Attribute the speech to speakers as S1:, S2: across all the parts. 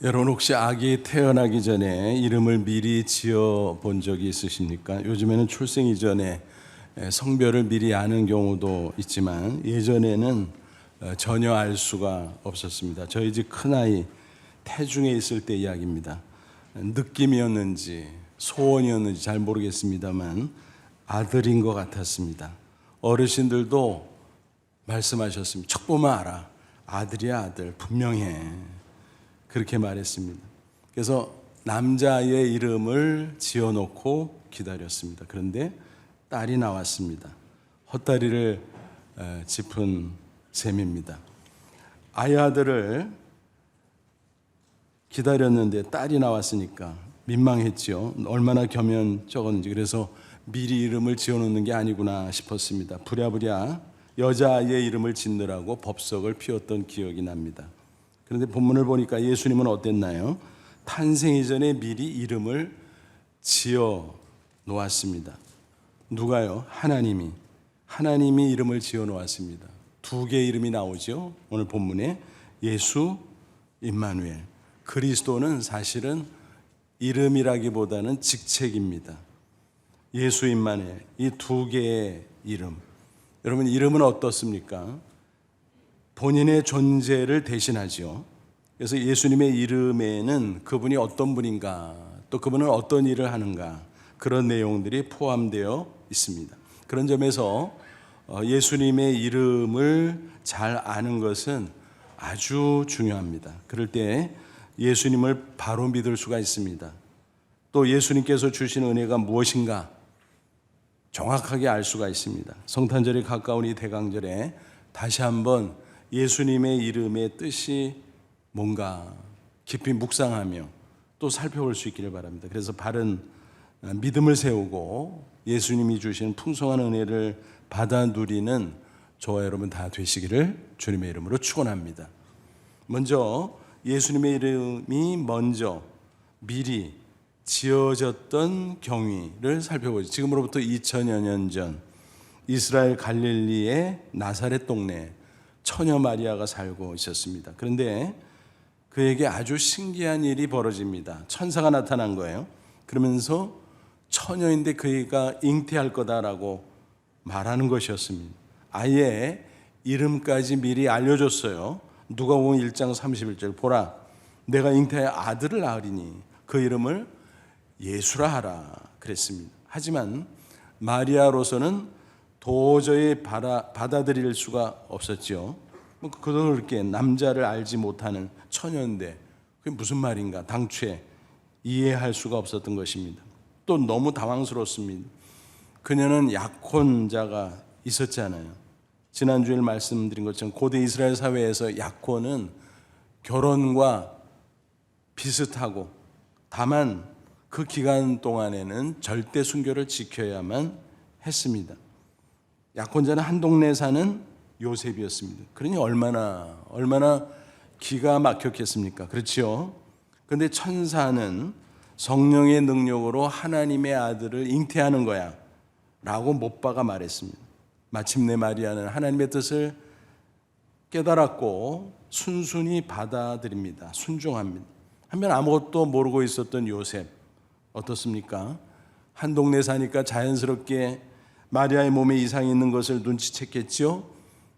S1: 여러분 혹시 아기 태어나기 전에 이름을 미리 지어 본 적이 있으십니까? 요즘에는 출생 이전에 성별을 미리 아는 경우도 있지만 예전에는 전혀 알 수가 없었습니다. 저희 집 큰아이 태중에 있을 때 이야기입니다. 느낌이었는지 소원이었는지 잘 모르겠습니다만 아들인 것 같았습니다. 어르신들도 말씀하셨습니다. 척 보면 알아. 아들이야 아들 분명해. 그렇게 말했습니다. 그래서 남자의 이름을 지어놓고 기다렸습니다. 그런데 딸이 나왔습니다. 헛다리를 짚은 셈입니다. 아이 아들을 기다렸는데 딸이 나왔으니까 민망했죠. 얼마나 겸연쩍었는지. 그래서 미리 이름을 지어놓는 게 아니구나 싶었습니다. 부랴부랴 여자아이의 이름을 짓느라고 법석을 피웠던 기억이 납니다. 그런데 본문을 보니까 예수님은 어땠나요? 탄생 이전에 미리 이름을 지어 놓았습니다. 누가요? 하나님이 이름을 지어 놓았습니다. 두 개의 이름이 나오죠. 오늘 본문에 예수, 임마누엘. 그리스도는 사실은 이름이라기보다는 직책입니다. 예수, 임마누엘. 이 두 개의 이름. 여러분 이름은 어떻습니까? 본인의 존재를 대신하죠. 그래서 예수님의 이름에는 그분이 어떤 분인가, 또 그분은 어떤 일을 하는가, 그런 내용들이 포함되어 있습니다. 그런 점에서 예수님의 이름을 잘 아는 것은 아주 중요합니다. 그럴 때 예수님을 바로 믿을 수가 있습니다. 또 예수님께서 주신 은혜가 무엇인가 정확하게 알 수가 있습니다. 성탄절이 가까운 이 대강절에 다시 한번 예수님의 이름의 뜻이 뭔가 깊이 묵상하며 또 살펴볼 수 있기를 바랍니다. 그래서 바른 믿음을 세우고 예수님이 주신 풍성한 은혜를 받아 누리는 저와 여러분 다 되시기를 주님의 이름으로 축원합니다. 먼저 예수님의 이름이 먼저 미리 지어졌던 경위를 살펴보죠. 지금으로부터 2000여 년 전 이스라엘 갈릴리의 나사렛 동네 처녀 마리아가 살고 있었습니다. 그런데 그에게 아주 신기한 일이 벌어집니다. 천사가 나타난 거예요. 그러면서 처녀인데 그이가 잉태할 거다라고 말하는 것이었습니다. 아예 이름까지 미리 알려줬어요. 누가복음 1장 31절 보라 내가 잉태하여 아들을 낳으리니 그 이름을 예수라 하라 그랬습니다. 하지만 마리아로서는 도저히 받아들일 수가 없었죠. 그렇게 남자를 알지 못하는 처녀인데 그게 무슨 말인가 당초에 이해할 수가 없었던 것입니다. 또 너무 당황스럽습니다. 그녀는 약혼자가 있었잖아요. 지난주에 말씀드린 것처럼 고대 이스라엘 사회에서 약혼은 결혼과 비슷하고 다만 그 기간 동안에는 절대 순교를 지켜야만 했습니다. 약혼자는 한 동네에 사는 요셉이었습니다. 그러니 얼마나 기가 막혔겠습니까? 그렇죠? 그런데 천사는 성령의 능력으로 하나님의 아들을 잉태하는 거야 라고 못 박아 말했습니다. 마침내 마리아는 하나님의 뜻을 깨달았고 순순히 받아들입니다. 순종합니다. 한편 아무것도 모르고 있었던 요셉 어떻습니까? 한 동네 사니까 자연스럽게 마리아의 몸에 이상이 있는 것을 눈치챘겠죠.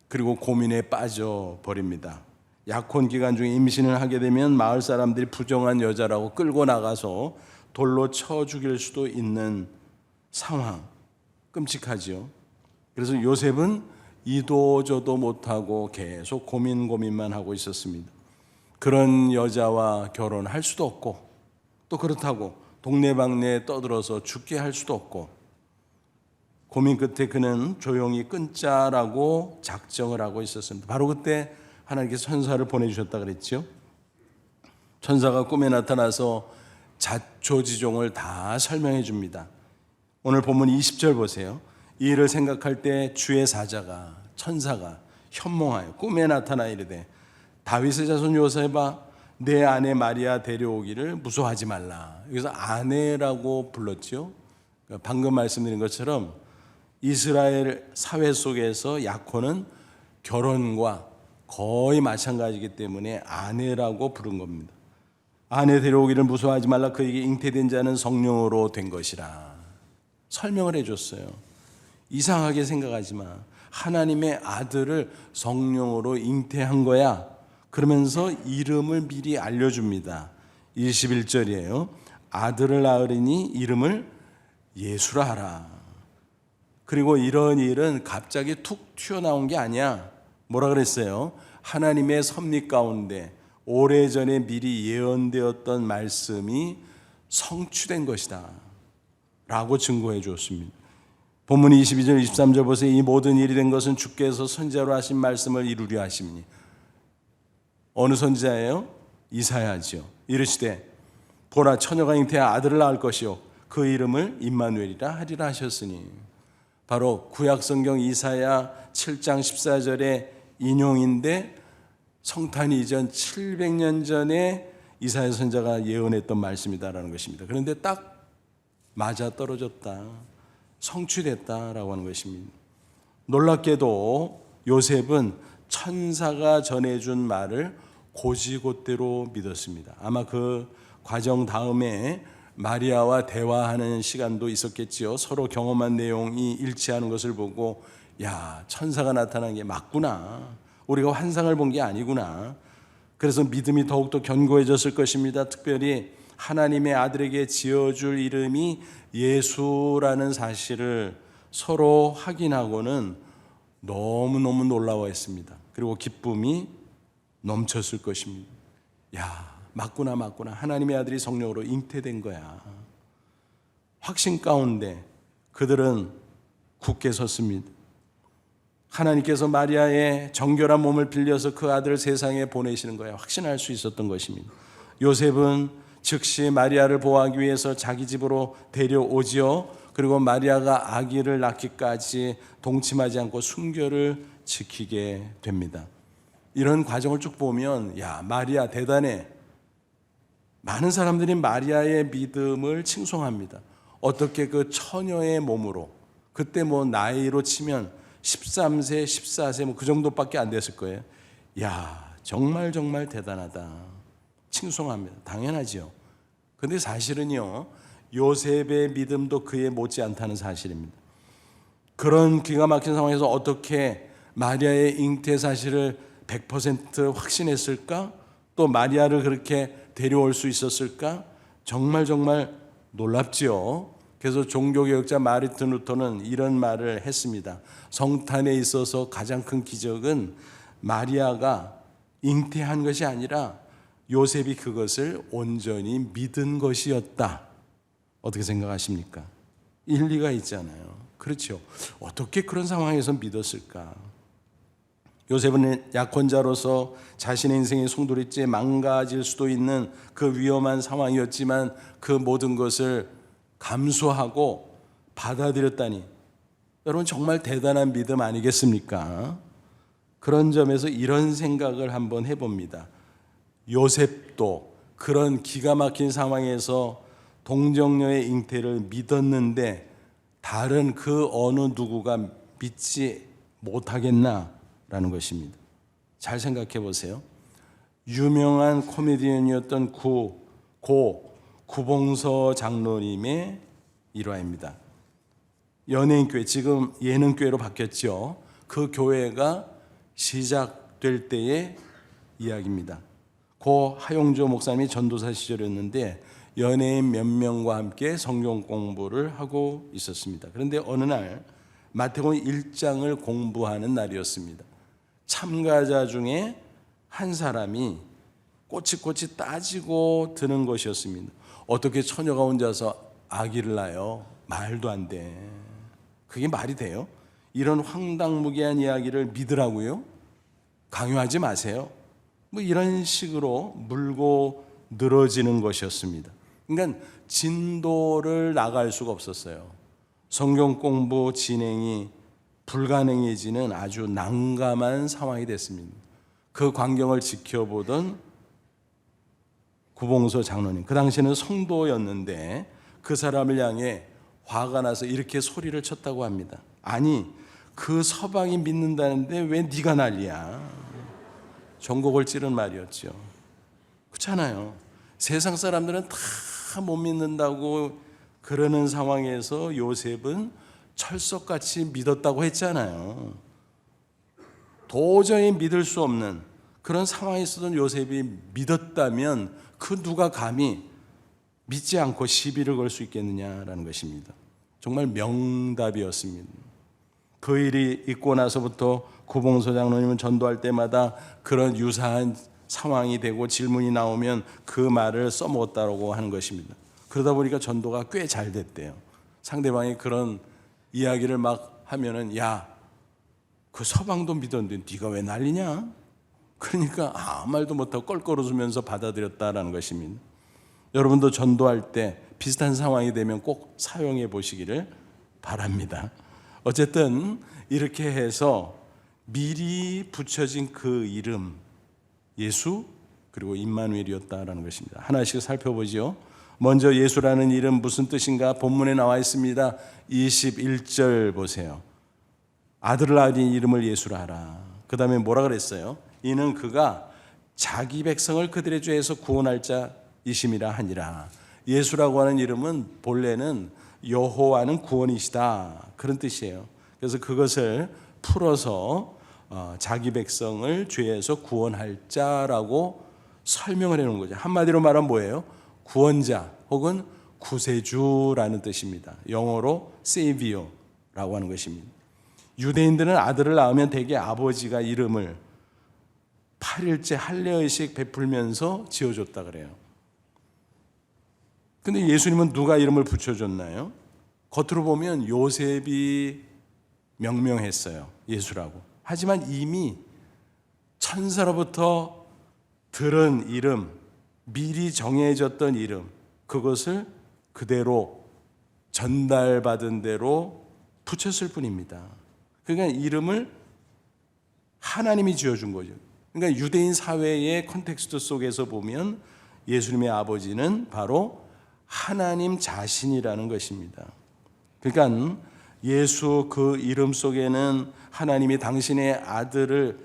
S1: 그리고 고민에 빠져버립니다. 약혼 기간 중에 임신을 하게 되면 마을 사람들이 부정한 여자라고 끌고 나가서 돌로 쳐 죽일 수도 있는 상황. 끔찍하죠. 그래서 요셉은 이도저도 못하고 계속 고민만 하고 있었습니다. 그런 여자와 결혼할 수도 없고 또 그렇다고 동네방네에 떠들어서 죽게 할 수도 없고 고민 끝에 그는 조용히 끊자라고 작정을 하고 있었습니다. 바로 그때 하나님께서 천사를 보내주셨다 그랬죠. 천사가 꿈에 나타나서 자초지종을 다 설명해 줍니다. 오늘 본문 20절 보세요. 이 일을 생각할 때 주의 사자가 천사가 현몽하여 꿈에 나타나 이르되 다윗의 자손 요셉아 내 아내 마리아 데려오기를 무서워하지 말라. 여기서 아내라고 불렀죠. 방금 말씀드린 것처럼 이스라엘 사회 속에서 약혼은 결혼과 거의 마찬가지이기 때문에 아내라고 부른 겁니다. 아내 데려오기를 무서워하지 말라. 그에게 잉태된 자는 성령으로 된 것이라. 설명을 해줬어요. 이상하게 생각하지 마. 하나님의 아들을 성령으로 잉태한 거야. 그러면서 이름을 미리 알려줍니다. 21절이에요. 아들을 낳으리니 이름을 예수라 하라. 그리고 이런 일은 갑자기 툭 튀어나온 게 아니야. 뭐라 그랬어요? 하나님의 섭리 가운데 오래전에 미리 예언되었던 말씀이 성취된 것이다 라고 증거해 주었습니다. 본문 22절 23절 보세요. 이 모든 일이 된 것은 주께서 선지자로 하신 말씀을 이루려 하심이니. 어느 선지자예요? 이사야죠. 이르시되 보라 처녀가 잉태하 아들을 낳을 것이요 그 이름을 임마누엘이라 하리라 하셨으니. 바로 구약성경 이사야 7장 14절의 인용인데 성탄이 이전 700년 전에 이사야 선지자가 예언했던 말씀이다라는 것입니다. 그런데 딱 맞아떨어졌다, 성취됐다라고 하는 것입니다. 놀랍게도 요셉은 천사가 전해준 말을 곧이곧대로 믿었습니다. 아마 그 과정 다음에 마리아와 대화하는 시간도 있었겠지요. 서로 경험한 내용이 일치하는 것을 보고 야, 천사가 나타난 게 맞구나. 우리가 환상을 본 게 아니구나. 그래서 믿음이 더욱더 견고해졌을 것입니다. 특별히 하나님의 아들에게 지어줄 이름이 예수라는 사실을 서로 확인하고는 너무너무 놀라워했습니다. 그리고 기쁨이 넘쳤을 것입니다. 야, 맞구나. 하나님의 아들이 성령으로 잉태된 거야. 확신 가운데 그들은 굳게 섰습니다. 하나님께서 마리아의 정결한 몸을 빌려서 그 아들을 세상에 보내시는 거야. 확신할 수 있었던 것입니다. 요셉은 즉시 마리아를 보호하기 위해서 자기 집으로 데려오지요. 그리고 마리아가 아기를 낳기까지 동침하지 않고 순결을 지키게 됩니다. 이런 과정을 쭉 보면 야, 마리아 대단해. 많은 사람들이 마리아의 믿음을 칭송합니다. 어떻게 그 처녀의 몸으로, 그때 뭐 나이로 치면 13세, 14세 그 정도밖에 안 됐을 거예요. 야, 정말 대단하다. 칭송합니다. 당연하지요. 근데 사실은요, 요셉의 믿음도 그에 못지 않다는 사실입니다. 그런 기가 막힌 상황에서 어떻게 마리아의 잉태 사실을 100% 확신했을까? 또 마리아를 그렇게 데려올 수 있었을까? 정말 놀랍지요. 그래서 종교개혁자 마르틴 루터는 이런 말을 했습니다. 성탄에 있어서 가장 큰 기적은 마리아가 잉태한 것이 아니라 요셉이 그것을 온전히 믿은 것이었다. 어떻게 생각하십니까? 일리가 있잖아요. 그렇죠. 어떻게 그런 상황에서 믿었을까? 요셉은 약혼자로서 자신의 인생의 송두리째 망가질 수도 있는 그 위험한 상황이었지만 그 모든 것을 감수하고 받아들였다니, 여러분 정말 대단한 믿음 아니겠습니까? 그런 점에서 이런 생각을 한번 해봅니다. 요셉도 그런 기가 막힌 상황에서 동정녀의 잉태를 믿었는데 다른 그 어느 누구가 믿지 못하겠나라는 것입니다. 잘 생각해 보세요. 유명한 코미디언이었던 고 구봉서 장로님의 일화입니다. 연예인교회, 지금 예능교회로 바뀌었죠. 그 교회가 시작될 때의 이야기입니다. 고 하용조 목사님이 전도사 시절이었는데 연예인 몇 명과 함께 성경 공부를 하고 있었습니다. 그런데 어느 날 마태복음 1장을 공부하는 날이었습니다. 참가자 중에 한 사람이 꼬치꼬치 따지고 드는 것이었습니다. 어떻게 처녀가 혼자서 아기를 낳아요? 말도 안 돼. 그게 말이 돼요? 이런 황당무계한 이야기를 믿으라고요? 강요하지 마세요. 뭐 이런 식으로 물고 늘어지는 것이었습니다. 그러니까 진도를 나갈 수가 없었어요. 성경 공부 진행이 불가능해지는 아주 난감한 상황이 됐습니다. 그 광경을 지켜보던 구봉서 장로님, 그 당시에는 성도였는데 그 사람을 향해 화가 나서 이렇게 소리를 쳤다고 합니다. 아니, 그 서방이 믿는다는데 왜 네가 난리야? 전곡을 찌른 말이었죠. 그렇잖아요. 세상 사람들은 다 못 믿는다고 그러는 상황에서 요셉은 철석같이 믿었다고 했잖아요. 도저히 믿을 수 없는 그런 상황에 있었던 요셉이 믿었다면 그 누가 감히 믿지 않고 시비를 걸 수 있겠느냐라는 것입니다. 정말 명답이었습니다. 그 일이 있고 나서부터 구봉서 장로님은 전도할 때마다 그런 유사한 상황이 되고 질문이 나오면 그 말을 써먹었다고 하는 것입니다. 그러다 보니까 전도가 꽤 잘 됐대요. 상대방이 그런 이야기를 막 하면은 야, 그 서방도 믿었는데 네가 왜 난리냐? 그러니까 아무 말도 못하고 껄껄 웃으면서 받아들였다라는 것입니다. 여러분도 전도할 때 비슷한 상황이 되면 꼭 사용해 보시기를 바랍니다. 어쨌든 이렇게 해서 미리 붙여진 그 이름 예수 그리고 임마누엘이었다라는 것입니다. 하나씩 살펴보죠. 먼저 예수라는 이름 무슨 뜻인가? 본문에 나와 있습니다. 21절 보세요. 아들을 낳은 이름을 예수라 하라. 그 다음에 뭐라 그랬어요? 이는 그가 자기 백성을 그들의 죄에서 구원할 자이심이라 하니라. 예수라고 하는 이름은 본래는 여호와는 구원이시다 그런 뜻이에요. 그래서 그것을 풀어서 자기 백성을 죄에서 구원할 자라고 설명을 해놓은 거죠. 한마디로 말하면 뭐예요? 구원자 혹은 구세주라는 뜻입니다. 영어로 Savior라고 하는 것입니다. 유대인들은 아들을 낳으면 대개 아버지가 이름을 8일째 할례의식 베풀면서 지어줬다 그래요. 근데 예수님은 누가 이름을 붙여줬나요? 겉으로 보면 요셉이 명명했어요. 예수라고. 하지만 이미 천사로부터 들은 이름, 미리 정해졌던 이름, 그것을 그대로 전달받은 대로 붙였을 뿐입니다. 그러니까 이름을 하나님이 지어준 거죠. 그러니까 유대인 사회의 컨텍스트 속에서 보면 예수님의 아버지는 바로 하나님 자신이라는 것입니다. 그러니까 예수 그 이름 속에는 하나님이 당신의 아들을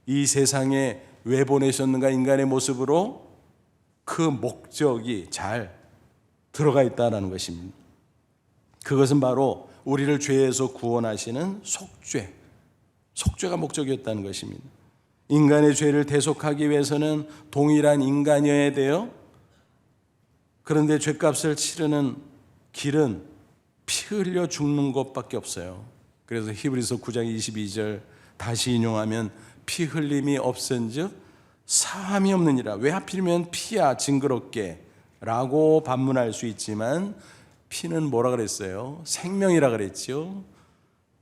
S1: 이 세상에 왜 보내셨는가 인간의 모습으로 그 목적이 잘 들어가 있다는 것입니다. 그것은 바로 우리를 죄에서 구원하시는 속죄가 목적이었다는 것입니다. 인간의 죄를 대속하기 위해서는 동일한 인간이어야 돼요. 그런데 죄값을 치르는 길은 피 흘려 죽는 것밖에 없어요. 그래서 히브리서 9장 22절 다시 인용하면 피 흘림이 없은즉 사함이 없느니라. 왜 하필이면 피야 징그럽게 라고 반문할 수 있지만 피는 뭐라 그랬어요? 생명이라 그랬죠.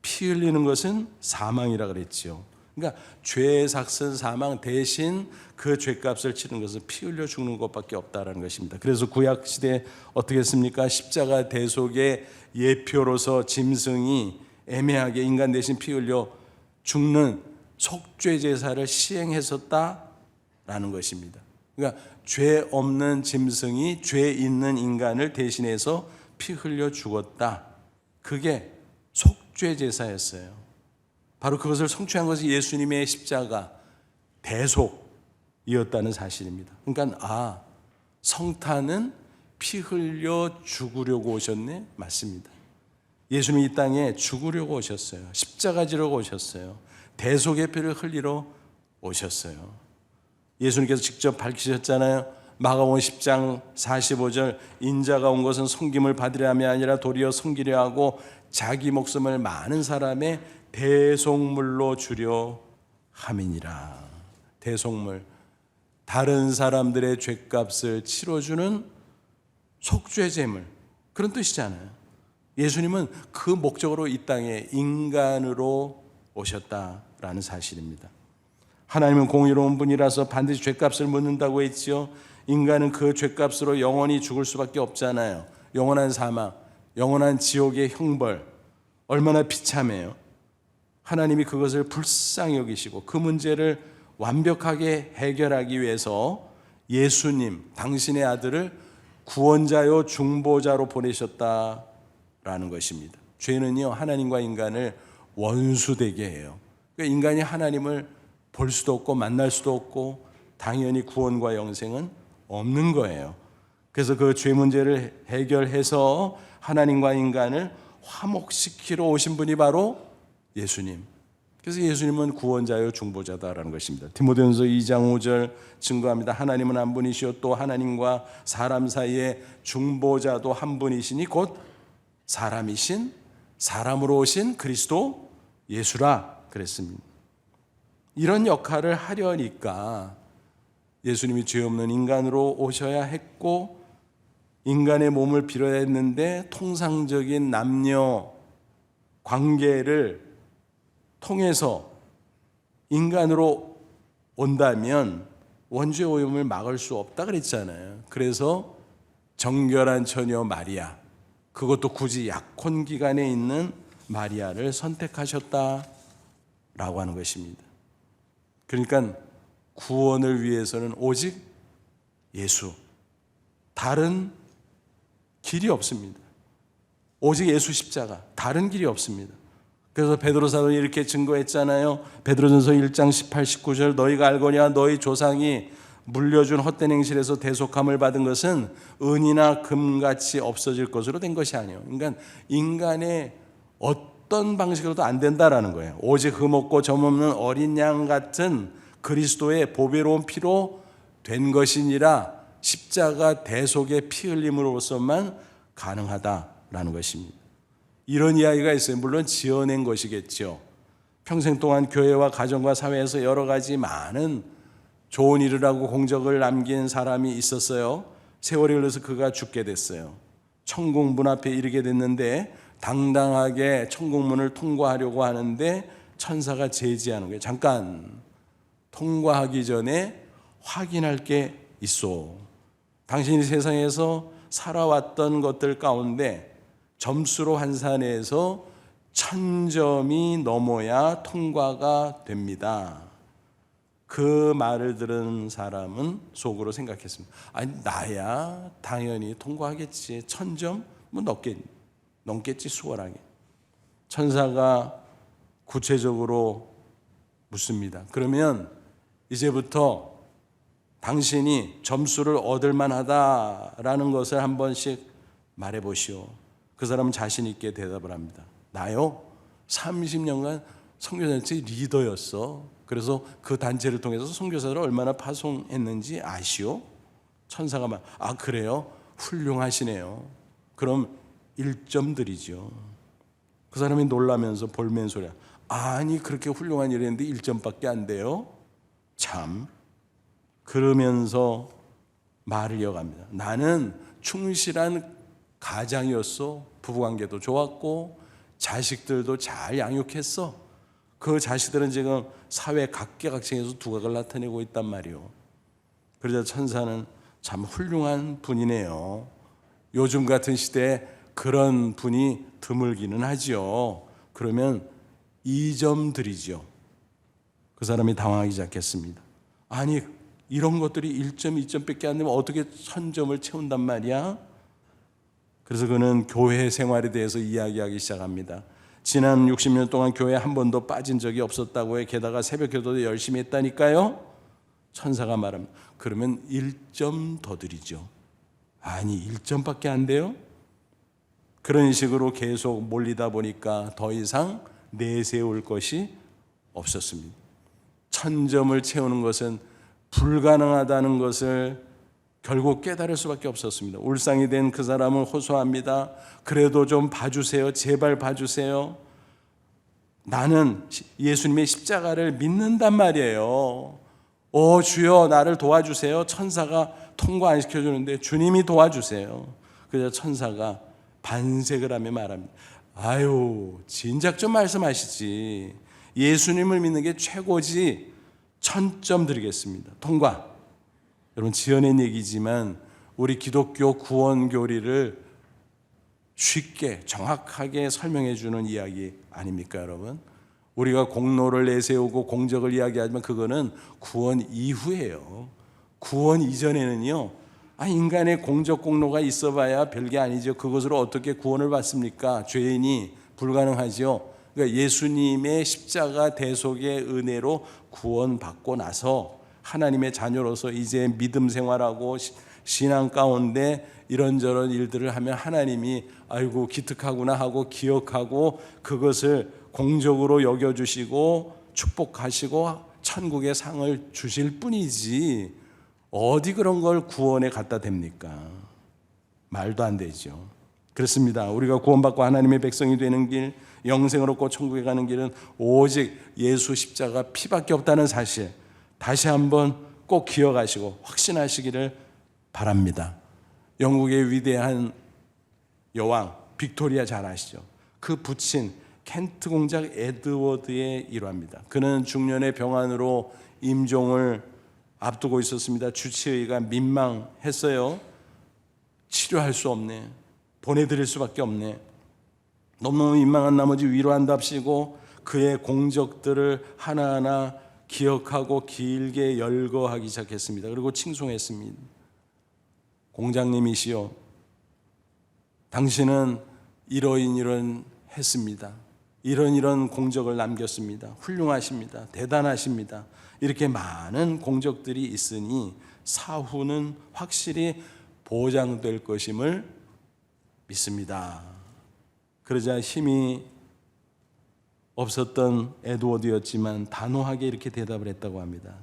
S1: 피 흘리는 것은 사망이라 그랬죠. 그러니까 죄의 삭슨 사망 대신 그 죄값을 치는 것은 피 흘려 죽는 것밖에 없다라는 것입니다. 그래서 구약 시대에 어떻게 했습니까? 십자가 대속의 예표로서 짐승이 애매하게 인간 대신 피 흘려 죽는 속죄 제사를 시행했었다라는 것입니다. 그러니까 죄 없는 짐승이 죄 있는 인간을 대신해서 피 흘려 죽었다. 그게 속죄 제사였어요. 바로 그것을 성취한 것이 예수님의 십자가 대속이었다는 사실입니다. 그러니까 성탄은 피 흘려 죽으려고 오셨네? 맞습니다. 예수님이 이 땅에 죽으려고 오셨어요. 십자가 지려고 오셨어요. 대속의 피를 흘리러 오셨어요. 예수님께서 직접 밝히셨잖아요. 마가복음 10장 45절 인자가 온 것은 섬김을 받으려 함이 아니라 도리어 섬기려 하고 자기 목숨을 많은 사람의 대속물로 주려 함이니라. 대속물, 다른 사람들의 죄값을 치러주는 속죄제물, 그런 뜻이잖아요. 예수님은 그 목적으로 이 땅에 인간으로 오셨다라는 사실입니다. 하나님은 공의로운 분이라서 반드시 죄값을 묻는다고 했죠. 인간은 그 죄값으로 영원히 죽을 수밖에 없잖아요. 영원한 사망, 영원한 지옥의 형벌, 얼마나 비참해요. 하나님이 그것을 불쌍히 여기시고 그 문제를 완벽하게 해결하기 위해서 예수님, 당신의 아들을 구원자요 중보자로 보내셨다라는 것입니다. 죄는요, 하나님과 인간을 원수되게 해요. 그러니까 인간이 하나님을 볼 수도 없고 만날 수도 없고 당연히 구원과 영생은 없는 거예요. 그래서 그 죄 문제를 해결해서 하나님과 인간을 화목시키러 오신 분이 바로 예수님. 그래서 예수님은 구원자요 중보자다라는 것입니다. 디모데전서 2장 5절 증거합니다. 하나님은 한 분이시요 또 하나님과 사람 사이에 중보자도 한 분이시니 곧 사람이신 사람으로 오신 그리스도 예수라 그랬습니다. 이런 역할을 하려니까 예수님이 죄 없는 인간으로 오셔야 했고 인간의 몸을 빌어야 했는데 통상적인 남녀 관계를 통해서 인간으로 온다면 원죄 오염을 막을 수 없다 그랬잖아요. 그래서 정결한 처녀 마리아, 그것도 굳이 약혼 기간에 있는 마리아를 선택하셨다라고 하는 것입니다. 그러니까 구원을 위해서는 오직 예수, 다른 길이 없습니다. 오직 예수 십자가, 다른 길이 없습니다. 그래서 베드로 사도는 이렇게 증거했잖아요. 베드로전서 1장 18, 19절 너희가 알거니와 너희 조상이 물려준 헛된 행실에서 대속함을 받은 것은 은이나 금같이 없어질 것으로 된 것이 아니에요. 그러니까 인간의 어떤 방식으로도 안 된다라는 거예요. 오직 흠없고 점없는 어린 양 같은 그리스도의 보배로운 피로 된 것이니라 십자가 대속의 피 흘림으로서만 가능하다라는 것입니다. 이런 이야기가 있어요. 물론 지어낸 것이겠죠. 평생 동안 교회와 가정과 사회에서 여러 가지 많은 좋은 일을 하고 공적을 남긴 사람이 있었어요. 세월이 흘러서 그가 죽게 됐어요. 천국 문 앞에 이르게 됐는데 당당하게 천국 문을 통과하려고 하는데 천사가 제지하는 거예요. 잠깐 통과하기 전에 확인할 게 있어. 당신이 세상에서 살아왔던 것들 가운데 점수로 환산해서 1000점이 넘어야 통과가 됩니다. 그 말을 들은 사람은 속으로 생각했습니다. 아니 나야 당연히 통과하겠지. 1000점 뭐 넘겠지 수월하게. 천사가 구체적으로 묻습니다. 그러면 이제부터 당신이 점수를 얻을 만하다라는 것을 한 번씩 말해보시오. 그 사람은 자신 있게 대답을 합니다. 나요? 30년간 선교단체 리더였어. 그래서 그 단체를 통해서 선교사를 얼마나 파송했는지 아시오? 천사가 말, 아 그래요? 훌륭하시네요. 그럼 1점 드리죠. 그 사람이 놀라면서 볼멘 소리야. 아니 그렇게 훌륭한 일을 했는데 1점밖에 안 돼요? 참. 그러면서 말을 이어갑니다. 나는 충실한 가장이었어. 부부관계도 좋았고 자식들도 잘 양육했어. 그 자식들은 지금 사회 각계각층에서 두각을 나타내고 있단 말이요. 그러자 천사는 참 훌륭한 분이네요. 요즘 같은 시대에 그런 분이 드물기는 하지요. 그러면 2점 드리죠. 그 사람이 당황하기 시작했습니다. 아니 이런 것들이 1점, 2점밖에 안 되면 어떻게 1000점을 채운단 말이야? 그래서 그는 교회 생활에 대해서 이야기하기 시작합니다. 지난 60년 동안 교회에 한 번도 빠진 적이 없었다고 해. 게다가 새벽 기도도 열심히 했다니까요. 천사가 말합니다. 그러면 1점 더 드리죠. 아니 1점밖에 안 돼요? 그런 식으로 계속 몰리다 보니까 더 이상 내세울 것이 없었습니다. 1000점을 채우는 것은 불가능하다는 것을 결국 깨달을 수밖에 없었습니다. 울상이 된 그 사람을 호소합니다. 그래도 좀 봐주세요. 제발 봐주세요. 나는 예수님의 십자가를 믿는단 말이에요. 오 주여 나를 도와주세요. 천사가 통과 안 시켜주는데 주님이 도와주세요. 그래서 천사가 반색을 하며 말합니다. 아유 진작 좀 말씀하시지. 예수님을 믿는 게 최고지. 1000점 드리겠습니다. 통과. 여러분 지어낸 얘기지만 우리 기독교 구원 교리를 쉽게 정확하게 설명해 주는 이야기 아닙니까 여러분? 우리가 공로를 내세우고 공적을 이야기하지만 그거는 구원 이후예요. 구원 이전에는요. 인간의 공적 공로가 있어봐야 별게 아니죠. 그것으로 어떻게 구원을 받습니까? 죄인이 불가능하죠. 그러니까 예수님의 십자가 대속의 은혜로 구원받고 나서 하나님의 자녀로서 이제 믿음 생활하고 신앙 가운데 이런저런 일들을 하면 하나님이 아이고 기특하구나 하고 기억하고 그것을 공적으로 여겨주시고 축복하시고 천국의 상을 주실 뿐이지 어디 그런 걸 구원에 갖다 댑니까? 말도 안 되죠. 그렇습니다. 우리가 구원받고 하나님의 백성이 되는 길, 영생을 얻고 천국에 가는 길은 오직 예수 십자가 피밖에 없다는 사실 다시 한번 꼭 기억하시고 확신하시기를 바랍니다. 영국의 위대한 여왕 빅토리아 잘 아시죠? 그 부친 켄트 공작 에드워드의 일화입니다. 그는 중년의 병환으로 임종을 앞두고 있었습니다. 주치의가 민망했어요. 치료할 수 없네. 보내드릴 수밖에 없네. 너무너무 민망한 나머지 위로한답시고 그의 공적들을 하나하나 기억하고 길게 열거하기 시작했습니다. 그리고 칭송했습니다. 공장님이시여, 당신은 이러이러한 했습니다. 이런 공적을 남겼습니다. 훌륭하십니다. 대단하십니다. 이렇게 많은 공적들이 있으니 사후는 확실히 보장될 것임을 믿습니다. 그러자 힘이 없었던 에드워드였지만 단호하게 이렇게 대답을 했다고 합니다.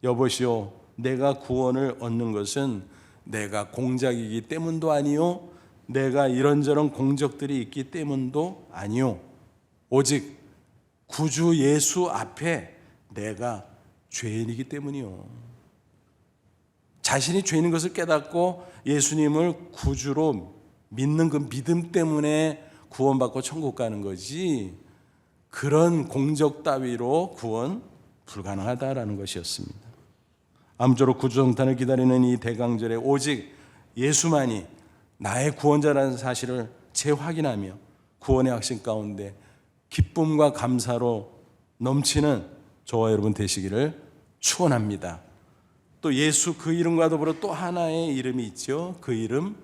S1: 여보시오, 내가 구원을 얻는 것은 내가 공작이기 때문도 아니요, 내가 이런저런 공적들이 있기 때문도 아니요, 오직 구주 예수 앞에 내가 죄인이기 때문이요. 자신이 죄인인 것을 깨닫고 예수님을 구주로 믿는 그 믿음 때문에 구원받고 천국 가는 거지, 그런 공적 따위로 구원 불가능하다라는 것이었습니다. 아무쪼록 구주 성탄을 기다리는 이 대강절에 오직 예수만이 나의 구원자라는 사실을 재확인하며 구원의 확신 가운데 기쁨과 감사로 넘치는 저와 여러분 되시기를 축원합니다. 또 예수 그 이름과 더불어 또 하나의 이름이 있죠. 그 이름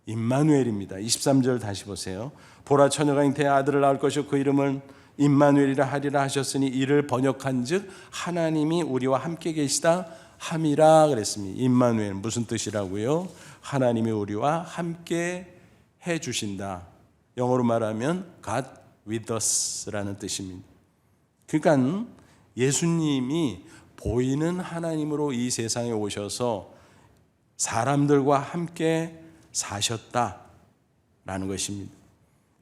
S1: 임마누엘입니다. 23절 다시 보세요. 보라, 처녀가 잉태해 아들을 낳을 것이요 그 이름은 임마누엘이라 하리라 하셨으니 이를 번역한즉 하나님이 우리와 함께 계시다 함이라 그랬습니다. 임마누엘 무슨 뜻이라고요? 하나님이 우리와 함께 해 주신다. 영어로 말하면 God with us라는 뜻입니다. 그러니까 예수님이 보이는 하나님으로 이 세상에 오셔서 사람들과 함께 사셨다라는 것입니다.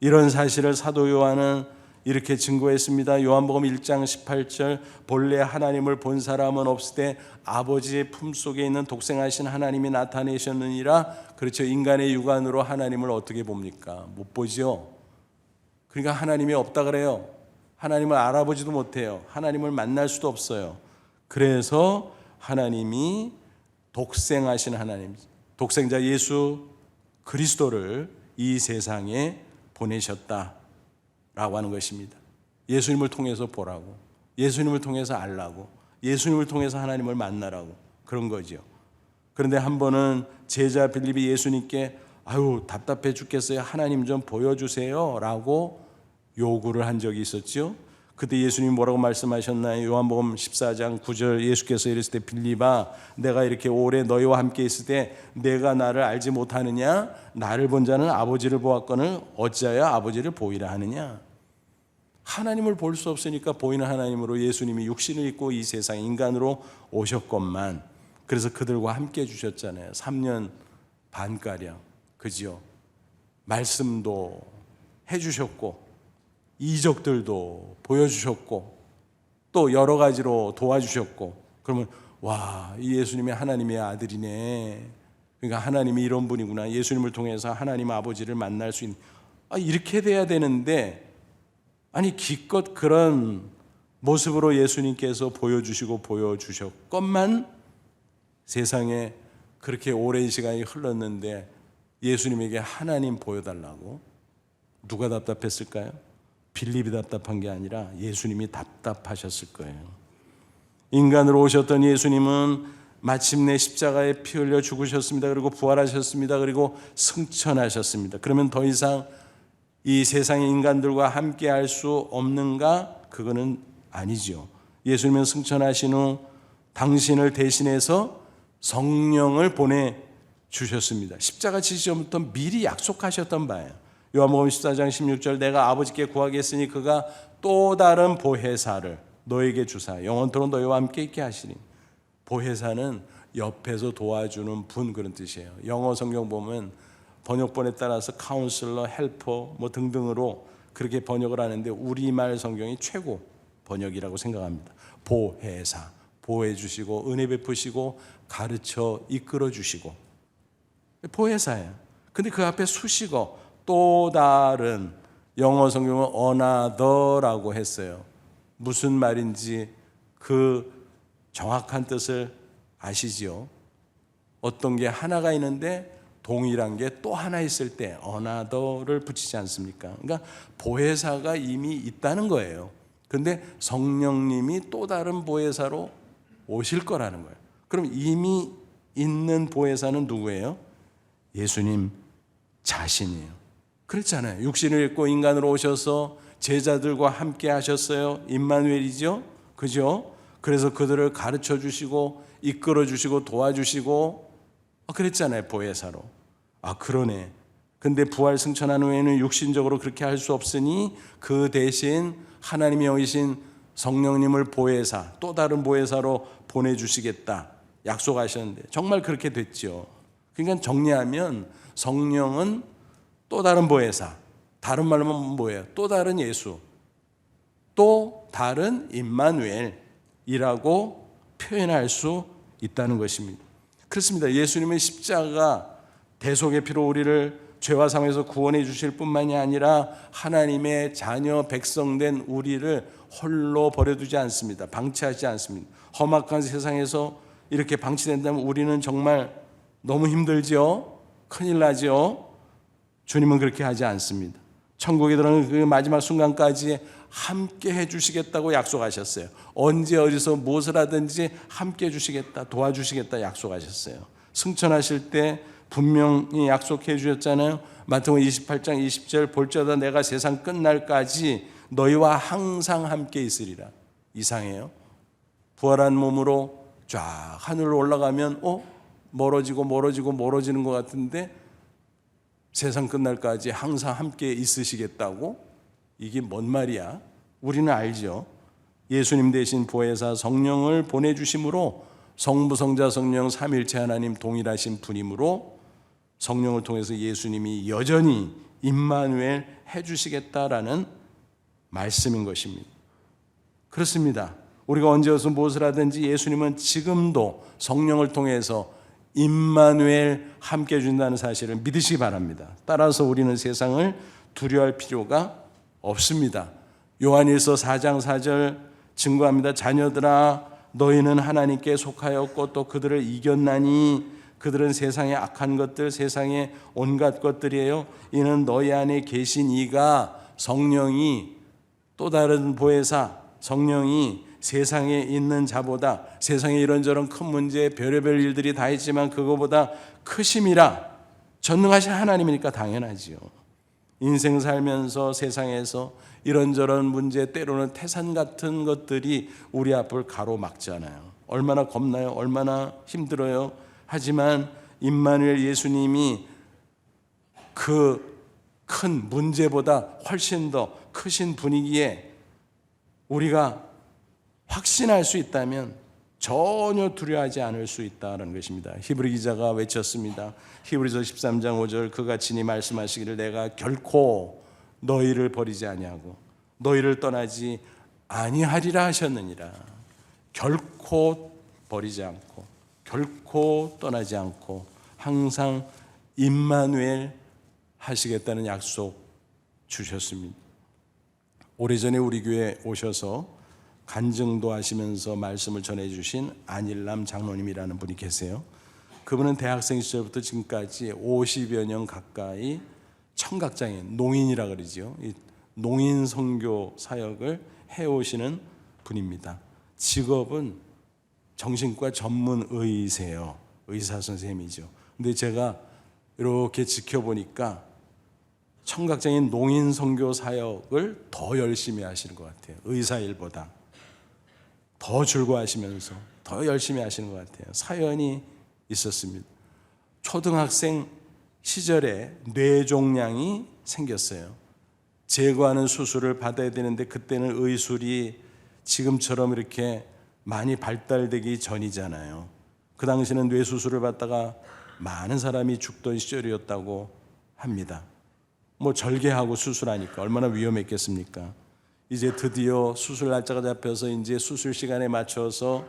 S1: 이런 사실을 사도 요한은 이렇게 증거했습니다. 요한복음 1장 18절, 본래 하나님을 본 사람은 없으되 아버지의 품속에 있는 독생하신 하나님이 나타내셨느니라. 그렇죠. 인간의 육안으로 하나님을 어떻게 봅니까? 못 보죠. 그러니까 하나님이 없다 그래요. 하나님을 알아보지도 못해요. 하나님을 만날 수도 없어요. 그래서 하나님이 독생하신 하나님, 독생자 예수 그리스도를 이 세상에 보내셨다라고 하는 것입니다. 예수님을 통해서 보라고, 예수님을 통해서 알라고, 예수님을 통해서 하나님을 만나라고 그런 거죠. 그런데 한 번은 제자 빌립이 예수님께 아유 답답해 죽겠어요, 하나님 좀 보여주세요 라고 요구를 한 적이 있었죠. 그때 예수님이 뭐라고 말씀하셨나요? 요한복음 14장 9절 예수께서 이랬을 때 빌립아, 내가 이렇게 오래 너희와 함께 있을 때 내가 나를 알지 못하느냐? 나를 본 자는 아버지를 보았거늘 어찌하여 아버지를 보이라 하느냐? 하나님을 볼 수 없으니까 보이는 하나님으로 예수님이 육신을 입고 이 세상 인간으로 오셨건만, 그래서 그들과 함께 해주셨잖아요. 3년 반가량, 그지요? 말씀도 해주셨고 이적들도 보여주셨고 또 여러 가지로 도와주셨고, 그러면 와, 이 예수님이 하나님의 아들이네. 그러니까 하나님이 이런 분이구나. 예수님을 통해서 하나님 아버지를 만날 수 있는, 이렇게 돼야 되는데, 아니 기껏 그런 모습으로 예수님께서 보여주시고 보여주셨건만 세상에 그렇게 오랜 시간이 흘렀는데 예수님에게 하나님 보여달라고 누가 답답했을까요? 빌립이 답답한 게 아니라 예수님이 답답하셨을 거예요. 인간으로 오셨던 예수님은 마침내 십자가에 피 흘려 죽으셨습니다. 그리고 부활하셨습니다. 그리고 승천하셨습니다. 그러면 더 이상 이 세상의 인간들과 함께 할 수 없는가? 그거는 아니죠. 예수님은 승천하신 후 당신을 대신해서 성령을 보내주셨습니다. 십자가 지시전부터 미리 약속하셨던 바예요. 요한복음 14장 16절 내가 아버지께 구하겠으니 그가 또 다른 보혜사를 너에게 주사 영원토록 너희와 함께 있게 하시니, 보혜사는 옆에서 도와주는 분, 그런 뜻이에요. 영어 성경 보면 번역본에 따라서 카운슬러, 헬퍼 뭐 등등으로 그렇게 번역을 하는데 우리말 성경이 최고 번역이라고 생각합니다. 보혜사, 보호해 주시고 은혜 베푸시고 가르쳐 이끌어 주시고, 보혜사예요. 근데 그 앞에 수식어 또 다른, 영어 성경은 another라고 했어요. 무슨 말인지 그 정확한 뜻을 아시지요? 어떤 게 하나가 있는데 동일한 게 또 하나 있을 때 another를 붙이지 않습니까? 그러니까 보혜사가 이미 있다는 거예요. 근데 성령님이 또 다른 보혜사로 오실 거라는 거예요. 그럼 이미 있는 보혜사는 누구예요? 예수님 자신이에요. 그렇잖아요. 육신을 입고 인간으로 오셔서 제자들과 함께 하셨어요. 임마누엘이죠. 그죠? 그래서 그들을 가르쳐 주시고 이끌어 주시고 도와주시고 그랬잖아요. 보혜사로. 그러네. 근데 부활 승천한 후에는 육신적으로 그렇게 할 수 없으니 그 대신 하나님이 여기신 성령님을 보혜사, 또 다른 보혜사로 보내주시겠다 약속하셨는데 정말 그렇게 됐죠. 그러니까 정리하면 성령은 또 다른 보혜사, 다른 말로 하면 뭐예요? 또 다른 예수, 또 다른 임마누엘이라고 표현할 수 있다는 것입니다. 그렇습니다. 예수님의 십자가 대속의 피로 우리를 죄와 사망에서 구원해 주실 뿐만이 아니라 하나님의 자녀 백성된 우리를 홀로 버려두지 않습니다. 방치하지 않습니다. 험악한 세상에서 이렇게 방치된다면 우리는 정말 너무 힘들지요. 큰일 나지요. 주님은 그렇게 하지 않습니다. 천국에 들어가는 그 마지막 순간까지 함께 해주시겠다고 약속하셨어요. 언제 어디서 무엇을 하든지 함께 해주시겠다, 도와주시겠다 약속하셨어요. 승천하실 때 분명히 약속해 주셨잖아요. 마태복음 28장 20절 볼지어다 내가 세상 끝날까지 너희와 항상 함께 있으리라. 이상해요. 부활한 몸으로 쫙 하늘로 올라가면 멀어지는 것 같은데 세상 끝날까지 항상 함께 있으시겠다고? 이게 뭔 말이야? 우리는 알죠. 예수님 대신 보혜사 성령을 보내주심으로 성부, 성자, 성령 삼일체 하나님 동일하신 분이므로 성령을 통해서 예수님이 여전히 임마누엘 해주시겠다라는 말씀인 것입니다. 그렇습니다. 우리가 언제 어디서 무엇을 하든지 예수님은 지금도 성령을 통해서 임마누엘 함께 해준다는 사실을 믿으시기 바랍니다. 따라서 우리는 세상을 두려워할 필요가 없습니다. 요한일서 4장 4절 증거합니다. 자녀들아 너희는 하나님께 속하였고 또 그들을 이겼나니 그들은 세상의 악한 것들, 세상의 온갖 것들이에요. 이는 너희 안에 계신 이가 성령이 또 다른 보혜사 성령이 세상에 있는 자보다 세상에 이런저런 큰 문제 별의별 일들이 다 있지만 그거보다 크심이라 전능하신 하나님이니까 당연하지요. 인생 살면서 세상에서 이런저런 문제 때로는 태산 같은 것들이 우리 앞을 가로막잖아요. 얼마나 겁나요? 얼마나 힘들어요? 하지만 임마누엘 예수님이 그 큰 문제보다 훨씬 더 크신 분위기에 우리가 확신할 수 있다면 전혀 두려워하지 않을 수 있다는 것입니다. 히브리 기자가 외쳤습니다. 히브리서 13장 5절 그가 친히 말씀하시기를 내가 결코 너희를 버리지 아니하고 너희를 떠나지 아니하리라 하셨느니라. 결코 버리지 않고 결코 떠나지 않고 항상 임마누엘 하시겠다는 약속 주셨습니다. 오래전에 우리 교회에 오셔서 간증도 하시면서 말씀을 전해주신 안일남 장로님이라는 분이 계세요. 그분은 대학생 시절부터 지금까지 50여 년 가까이 청각장애인, 농인이라 그러죠. 농인 선교 사역을 해오시는 분입니다. 직업은 정신과 전문 의세요. 의사 선생님이죠. 근데 제가 이렇게 지켜보니까 청각장애인 농인 선교 사역을 더 열심히 하시는 것 같아요. 의사 일보다 더 즐거워하시면서 더 열심히 하시는 것 같아요. 사연이 있었습니다. 초등학생 시절에 뇌종양이 생겼어요. 제거하는 수술을 받아야 되는데 그때는 의술이 지금처럼 이렇게 많이 발달되기 전이잖아요. 그 당시에는 뇌수술을 받다가 많은 사람이 죽던 시절이었다고 합니다. 뭐 절개하고 수술하니까 얼마나 위험했겠습니까? 이제 드디어 수술 날짜가 잡혀서 이제 수술 시간에 맞춰서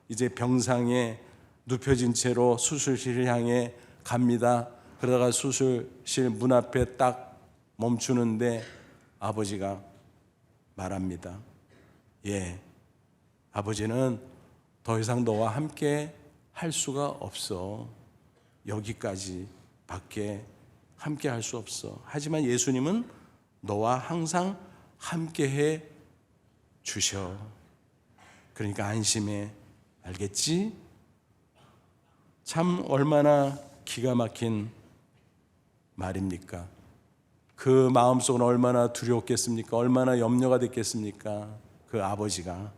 S1: 이제 병상에 눕혀진 채로 수술실을 향해 갑니다. 그러다가 수술실 문 앞에 딱 멈추는데 아버지가 말합니다. 아버지는 더 이상 너와 함께 할 수가 없어. 여기까지 밖에 함께 할 수 없어. 하지만 예수님은 너와 항상 함께 해 주셔. 그러니까 안심해. 알겠지? 참 얼마나 기가 막힌 말입니까? 그 마음속은 얼마나 두려웠겠습니까? 얼마나 염려가 됐겠습니까? 그 아버지가.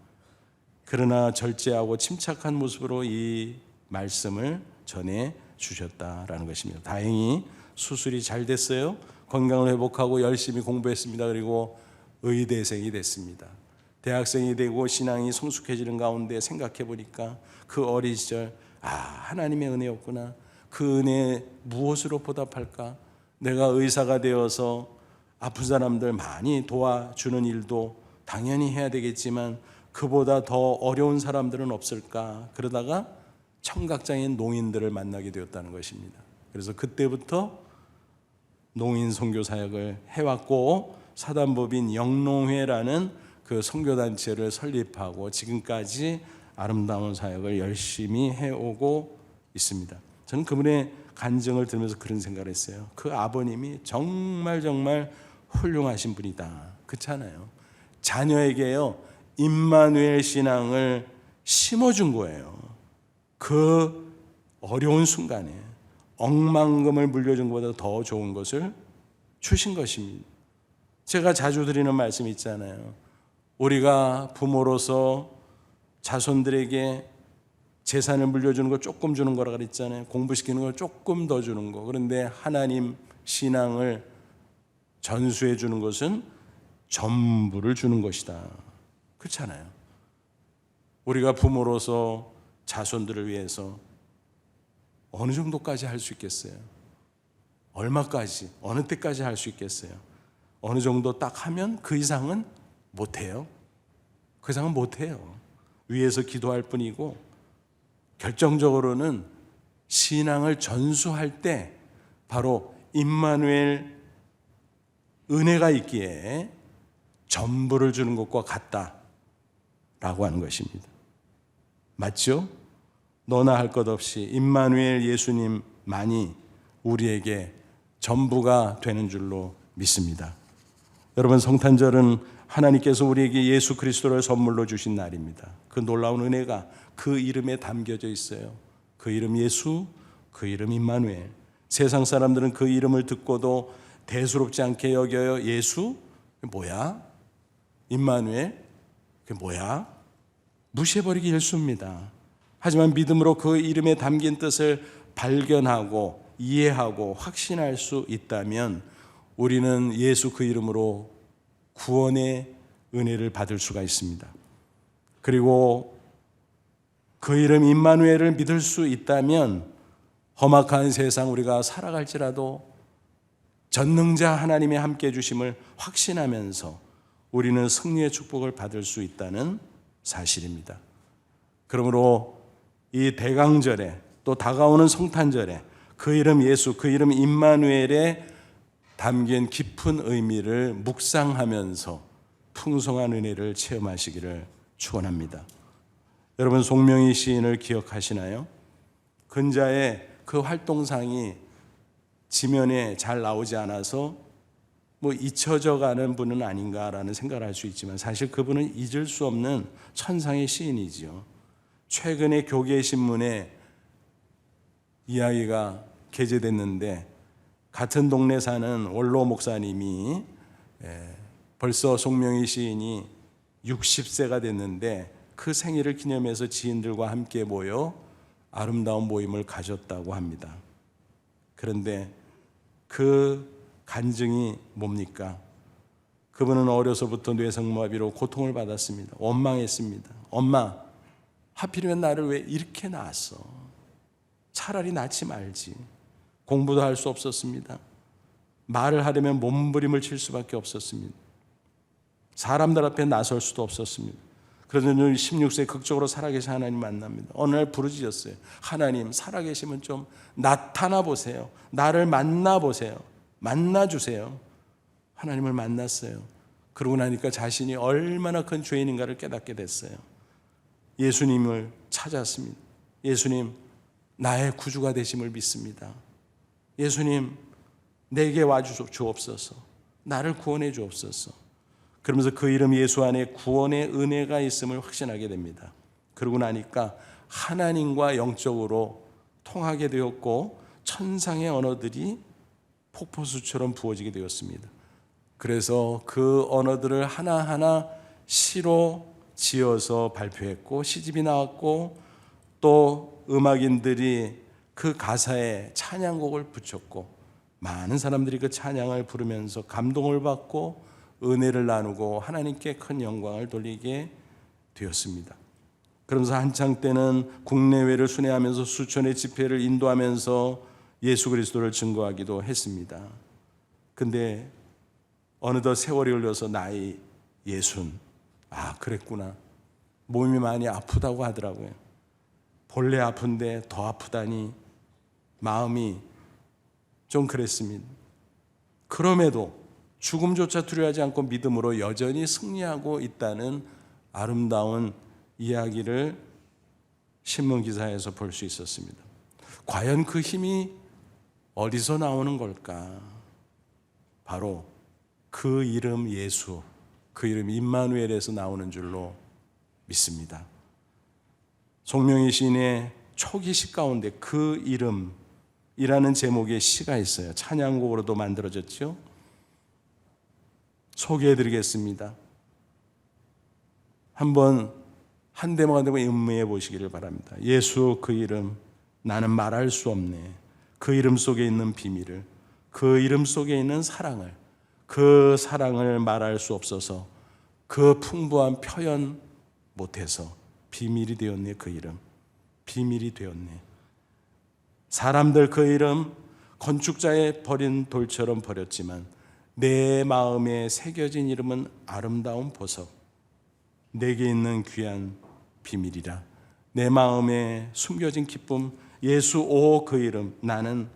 S1: 그러나 절제하고 침착한 모습으로 이 말씀을 전해 주셨다라는 것입니다. 다행히 수술이 잘 됐어요. 건강을 회복하고 열심히 공부했습니다. 그리고 의대생이 됐습니다. 대학생이 되고 신앙이 성숙해지는 가운데 생각해 보니까 그 어린 시절 하나님의 은혜였구나. 그 은혜 무엇으로 보답할까? 내가 의사가 되어서 아픈 사람들 많이 도와주는 일도 당연히 해야 되겠지만 그보다 더 어려운 사람들은 없을까? 그러다가 청각장애인 농인들을 만나게 되었다는 것입니다. 그래서 그때부터 농인 선교 사역을 해왔고 사단법인 영농회라는 그 선교단체를 설립하고 지금까지 아름다운 사역을 열심히 해오고 있습니다. 저는 그분의 간증을 들으면서 그런 생각을 했어요. 그 아버님이 정말 훌륭하신 분이다. 그렇잖아요. 자녀에게요 임마누엘 신앙을 심어준 거예요. 그 어려운 순간에 억만금을 물려준 것보다 더 좋은 것을 주신 것입니다. 제가 자주 드리는 말씀이 있잖아요. 우리가 부모로서 자손들에게 재산을 물려주는 거 조금 주는 거라 그랬잖아요. 공부시키는 걸 조금 더 주는 거. 그런데 하나님 신앙을 전수해 주는 것은 전부를 주는 것이다. 그렇잖아요. 우리가 부모로서 자손들을 위해서 어느 정도까지 할 수 있겠어요? 얼마까지, 어느 때까지 할 수 있겠어요? 어느 정도 딱 하면 그 이상은 못해요. 그 이상은 못해요. 위에서 기도할 뿐이고 결정적으로는 신앙을 전수할 때 바로 임마누엘 은혜가 있기에 전부를 주는 것과 같다라고 하는 것입니다. 맞죠? 너나 할 것 없이 임마누엘 예수님만이 우리에게 전부가 되는 줄로 믿습니다. 여러분, 성탄절은 하나님께서 우리에게 예수 그리스도를 선물로 주신 날입니다. 그 놀라운 은혜가 그 이름에 담겨져 있어요. 그 이름 예수, 그 이름 임마누엘. 세상 사람들은 그 이름을 듣고도 대수롭지 않게 여겨요. 예수? 뭐야? 임마누엘? 그게 뭐야? 무시해버리기 일쑤입니다. 하지만 믿음으로 그 이름에 담긴 뜻을 발견하고 이해하고 확신할 수 있다면 우리는 예수 그 이름으로 구원의 은혜를 받을 수가 있습니다. 그리고 그 이름 임마누엘을 믿을 수 있다면 험악한 세상 우리가 살아갈지라도 전능자 하나님의 함께 해주심을 확신하면서 우리는 승리의 축복을 받을 수 있다는 사실입니다. 그러므로 이 대강절에 또 다가오는 성탄절에 그 이름 예수, 그 이름 임마누엘에 담긴 깊은 의미를 묵상하면서 풍성한 은혜를 체험하시기를 축원합니다. 여러분, 송명희 시인을 기억하시나요? 근자의 그 활동상이 지면에 잘 나오지 않아서 잊혀져 가는 분은 아닌가라는 생각을 할 수 있지만 사실 그분은 잊을 수 없는 천상의 시인이지요. 최근에 교계신문에 이야기가 게재됐는데 같은 동네 사는 원로 목사님이 벌써 송명희 시인이 60세가 됐는데 그 생일을 기념해서 지인들과 함께 모여 아름다운 모임을 가졌다고 합니다. 그런데 그 간증이 뭡니까? 그분은 어려서부터 뇌성마비로 고통을 받았습니다. 원망했습니다. 엄마, 하필이면 나를 왜 이렇게 낳았어? 차라리 낳지 말지. 공부도 할 수 없었습니다. 말을 하려면 몸부림을 칠 수밖에 없었습니다. 사람들 앞에 나설 수도 없었습니다. 그래서 16세 극적으로 살아계신 하나님 만납니다. 어느 날 부르짖었어요. 하나님, 살아계시면 좀 나타나 보세요. 나를 만나 보세요. 만나주세요. 하나님을 만났어요. 그러고 나니까 자신이 얼마나 큰 죄인인가를 깨닫게 됐어요. 예수님을 찾았습니다. 예수님, 나의 구주가 되심을 믿습니다. 예수님, 내게 와주옵소서. 나를 구원해 주옵소서. 그러면서 그 이름 예수 안에 구원의 은혜가 있음을 확신하게 됩니다. 그러고 나니까 하나님과 영적으로 통하게 되었고 천상의 언어들이 폭포수처럼 부어지게 되었습니다. 그래서 그 언어들을 하나하나 시로 지어서 발표했고 시집이 나왔고 또 음악인들이 그 가사에 찬양곡을 붙였고 많은 사람들이 그 찬양을 부르면서 감동을 받고 은혜를 나누고 하나님께 큰 영광을 돌리게 되었습니다. 그러면서 한창 때는 국내외를 순회하면서 수천의 집회를 인도하면서 예수 그리스도를 증거하기도 했습니다. 근데 어느덧 세월이 흘러서 나이 60. 아, 그랬구나. 몸이 많이 아프다고 하더라고요. 본래 아픈데 더 아프다니 마음이 좀 그랬습니다. 그럼에도 죽음조차 두려워하지 않고 믿음으로 여전히 승리하고 있다는 아름다운 이야기를 신문기사에서 볼 수 있었습니다. 과연 그 힘이 어디서 나오는 걸까? 바로 그 이름 예수, 그 이름 임마누엘에서 나오는 줄로 믿습니다. 송명희 시인의 초기시 가운데 그 이름이라는 제목의 시가 있어요. 찬양곡으로도 만들어졌죠. 소개해드리겠습니다. 한번 한 대목 한 대목 음미해 보시기를 바랍니다. 예수 그 이름 나는 말할 수 없네. 그 이름 속에 있는 비밀을, 그 이름 속에 있는 사랑을, 그 사랑을 말할 수 없어서 그 풍부한 표현 못해서 비밀이 되었네. 그 이름 비밀이 되었네. 사람들 그 이름 건축자의 버린 돌처럼 버렸지만 내 마음에 새겨진 이름은 아름다운 보석, 내게 있는 귀한 비밀이라. 내 마음에 숨겨진 기쁨, 예수 오 그 이름 나는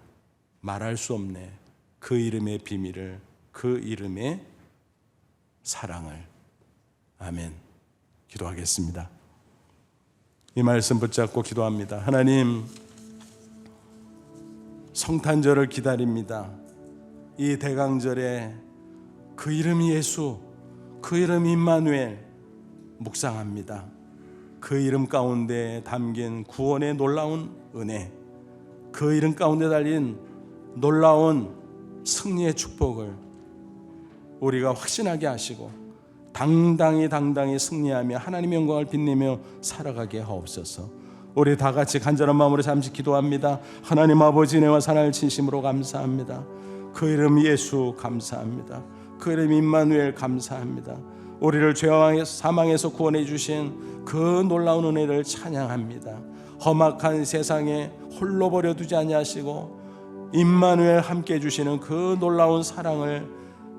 S1: 말할 수 없네. 그 이름의 비밀을, 그 이름의 사랑을. 아멘. 기도하겠습니다. 이 말씀 붙잡고 기도합니다. 하나님, 성탄절을 기다립니다. 이 대강절에 그 이름 예수, 그 이름 임마누엘 묵상합니다. 그 이름 가운데 담긴 구원의 놀라운 은혜, 그 이름 가운데 달린 놀라운 승리의 축복을 우리가 확신하게 하시고 당당히 승리하며 하나님의 영광을 빛내며 살아가게 하옵소서. 우리 다 같이 간절한 마음으로 잠시 기도합니다. 하나님 아버지, 은혜와 사랑을 진심으로 감사합니다. 그 이름 예수 감사합니다. 그 이름 임마누엘 감사합니다. 우리를 죄와 사망에서 구원해 주신 그 놀라운 은혜를 찬양합니다. 험악한 세상에 홀로 버려두지 아니하시고 임마누엘 함께 해주시는 그 놀라운 사랑을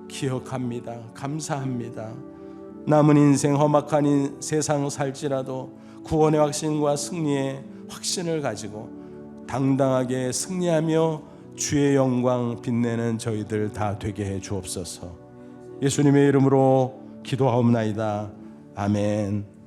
S1: 기억합니다. 감사합니다. 남은 인생 험악한 세상 살지라도 구원의 확신과 승리의 확신을 가지고 당당하게 승리하며 주의 영광 빛내는 저희들 다 되게 해 주옵소서. 예수님의 이름으로 기도하옵나이다. 아멘.